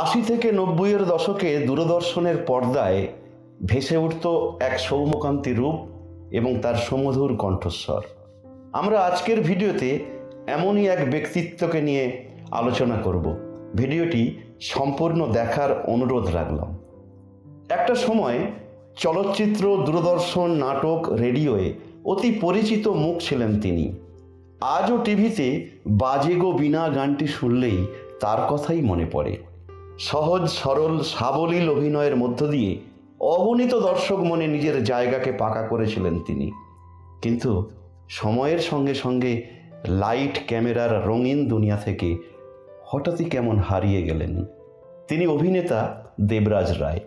আশি থেকে ৯০-এর দশকে দূরদর্শনের পর্দায় ভেসে উঠত এক সৌম্যকান্তি রূপ এবং তার সুমধুর কণ্ঠস্বর। আমরা আজকের ভিডিওতে এমনই এক ব্যক্তিত্বকে নিয়ে আলোচনা করব। ভিডিওটি সম্পূর্ণ দেখার অনুরোধ রাখলাম। একটা সময় চলচ্চিত্র, দূরদর্শন, নাটক, রেডিওয়ে অতি পরিচিত মুখ ছিলেন তিনি। আজও টিভিতে বাজে গো বীণা গানটি শুনলেই তার কথাই মনে পড়ে। সহজ সরল সাবলীল অভিনয়ের মধ্য দিয়ে অগণিত দর্শক মনে নিজের জায়গাকে পাকা করেছিলেন তিনি। কিন্তু সময়ের সঙ্গে সঙ্গে লাইট ক্যামেরার রঙিন দুনিয়া থেকে হঠাৎই কেমন হারিয়ে গেলেন। তিনি অভিনেতা দেবরাজ রায়।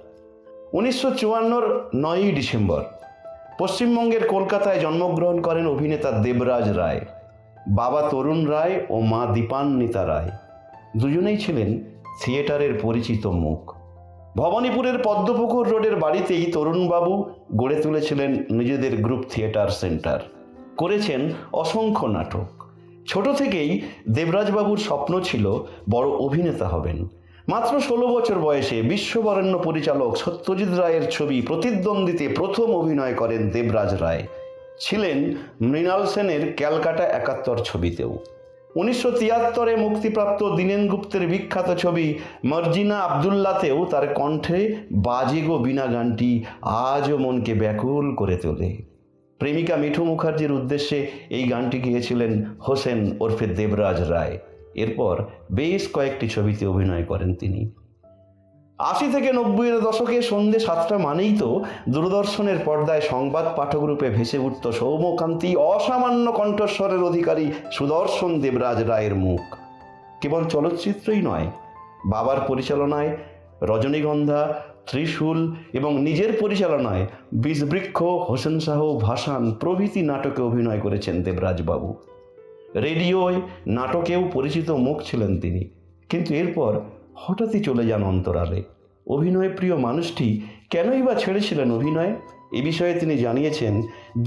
1954-র 9ই ডিসেম্বর পশ্চিমবঙ্গের কলকাতায় জন্মগ্রহণ করেন অভিনেতা দেবরাজ রায়। বাবা তরুণ রায় ও মা দীপান্বিতা রায় দুজনেই ছিলেন থিয়েটারের পরিচিত মুখ। ভবানীপুরের পদ্মপুকুর রোডের বাড়িতেই তরুণবাবু গড়ে তুলেছিলেন নিজেদের গ্রুপ থিয়েটার সেন্টার। করেছেন অসংখ্য নাটক। ছোট থেকেই দেবরাজবাবুর স্বপ্ন ছিল বড় অভিনেতা হবেন। মাত্র 16 বছর বয়সে বিশ্ববরেণ্য পরিচালক সত্যজিৎ রায়ের ছবি প্রতিদ্বন্দ্বীতে প্রথম অভিনয় করেন দেবরাজ রায়। ছিলেন মৃণাল সেনের ক্যালকাটা 71 ছবিতেও। 1973-এ মুক্তিপ্রাপ্ত দীনেন গুপ্তের বিখ্যাত ছবি মর্জিনা আবদুল্লাতেও তার কণ্ঠে বাজে গো বীণা গানটি আজও মনকে ব্যাকুল করে তোলে। প্রেমিকা মিঠু মুখার্জির উদ্দেশ্যে এই গানটি গেয়েছিলেন হোসেন ওরফে দেবরাজ রায়। এরপর বেশ কয়েকটি ছবিতে অভিনয় করেন তিনি। 80 থেকে 90-এর দশকে সন্ধ্যে 7টা মানেই তো দূরদর্শনের পর্দায় সংবাদ পাঠক রূপে ভেসে উঠত সৌম্যকান্তি অসামান্য কণ্ঠস্বরের অধিকারী সুদর্শন দেবরাজ রায়ের মুখ। কেবল চলচ্চিত্রই নয়, বাবার পরিচালনায় রজনীগন্ধা, ত্রিশূল এবং নিজের পরিচালনায় বিষবৃক্ষ, হোসেন শাহ, ভাসান প্রভৃতি নাটকে অভিনয় করেছেন দেবরাজবাবু। রেডিওয়, নাটকেও পরিচিত মুখ ছিলেন তিনি। কিন্তু এরপর হঠাৎই চলে যান অন্তরালে। অভিনয় প্রিয় মানুষটি কেনই বা ছেড়েছিলেন অভিনয়? এ বিষয়ে তিনি জানিয়েছেন,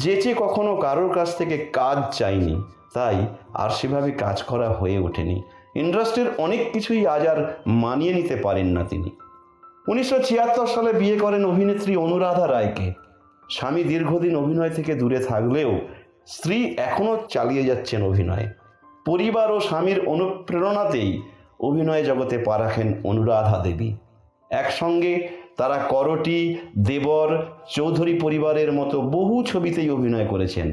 যেচে কখনো কারোর কাছ থেকে কাজ চাইনি, তাই আর সেভাবে কাজ করা হয়ে ওঠেনি। ইন্ডাস্ট্রির অনেক কিছুই আজ আর মানিয়ে নিতে পারেন না তিনি। 1976 সালে বিয়ে করেন অভিনেত্রী অনুরাধা রায়কে। স্বামী দীর্ঘদিন অভিনয় থেকে দূরে থাকলেও স্ত্রী এখনও চালিয়ে যাচ্ছেন অভিনয়। পরিবার ও স্বামীর অনুপ্রেরণাতেই অভিনয় জগতে পা রাখেন অনুরাধা দেবী। একসঙ্গে তারা করটি, দেবর, চৌধুরী পরিবারের মতো বহু ছবিতেই অভিনয় করেছেন।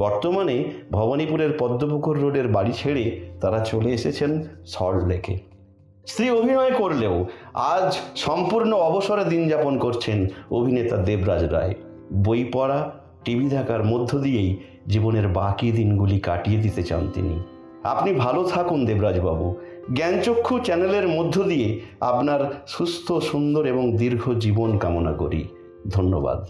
বর্তমানে ভবানীপুরের পদ্মপুকুর রোডের বাড়ি ছেড়ে তারা চলে এসেছেন সল্টলেকে। স্ত্রী অভিনয় করলেও আজ সম্পূর্ণ অবসরে দিন যাপন করছেন অভিনেতা দেবরাজ রায়। বই পড়া, টিভি দেখার মধ্য দিয়েই জীবনের বাকি দিনগুলি কাটিয়ে দিতে চান তিনি। আপনি ভালো থাকুন দেবরাজবাবু। জ্ঞানচক্ষু চ্যানেলের মধ্য দিয়ে আপনার সুস্থ, সুন্দর এবং দীর্ঘ জীবন কামনা করি। ধন্যবাদ।